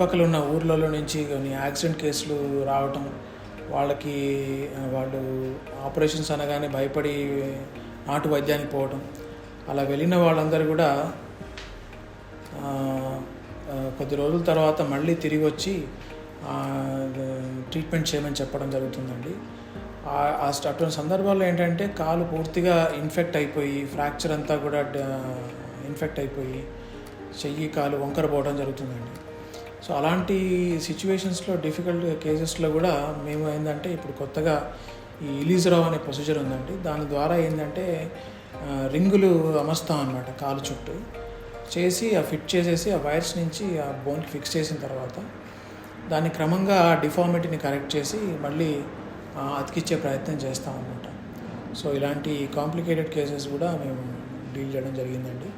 చుట్టుపక్కల ఉన్న ఊర్లలో నుంచి కొన్ని యాక్సిడెంట్ కేసులు రావటం, వాళ్ళు ఆపరేషన్స్ అనగానే భయపడి నాటు వైద్యానికి పోవటం, అలా వెళ్ళిన వాళ్ళందరూ కూడా కొద్ది రోజుల తర్వాత మళ్ళీ తిరిగి వచ్చి ట్రీట్మెంట్ చేయమని చెప్పడం జరుగుతుందండి. అటువంటి సందర్భాల్లో ఏంటంటే కాలు పూర్తిగా ఇన్ఫెక్ట్ అయిపోయి, ఫ్రాక్చర్ అంతా కూడా ఇన్ఫెక్ట్ అయిపోయి చెయ్యి కాలు వంకర పోవడం జరుగుతుందండి. సో అలాంటి సిచ్యువేషన్స్లో, డిఫికల్ట్ కేసెస్లో కూడా మేము ఏంటంటే ఇప్పుడు కొత్తగా ఈ ఇలీజరావ్ అనే ప్రొసీజర్ ఉందండి. దాని ద్వారా ఏంటంటే రింగులు అమస్తాం అన్నమాట కాలు చుట్టూ చేసి ఫిట్ చేసేసి ఆ వైర్స్ నుంచి ఆ బోన్కి ఫిక్స్ చేసిన తర్వాత దాన్ని క్రమంగా డిఫార్మిటీని కరెక్ట్ చేసి మళ్ళీ అతికిచ్చే ప్రయత్నం చేస్తాం అన్నమాట. సో ఇలాంటి కాంప్లికేటెడ్ కేసెస్ కూడా మేము డీల్ చేయడం జరిగిందండి.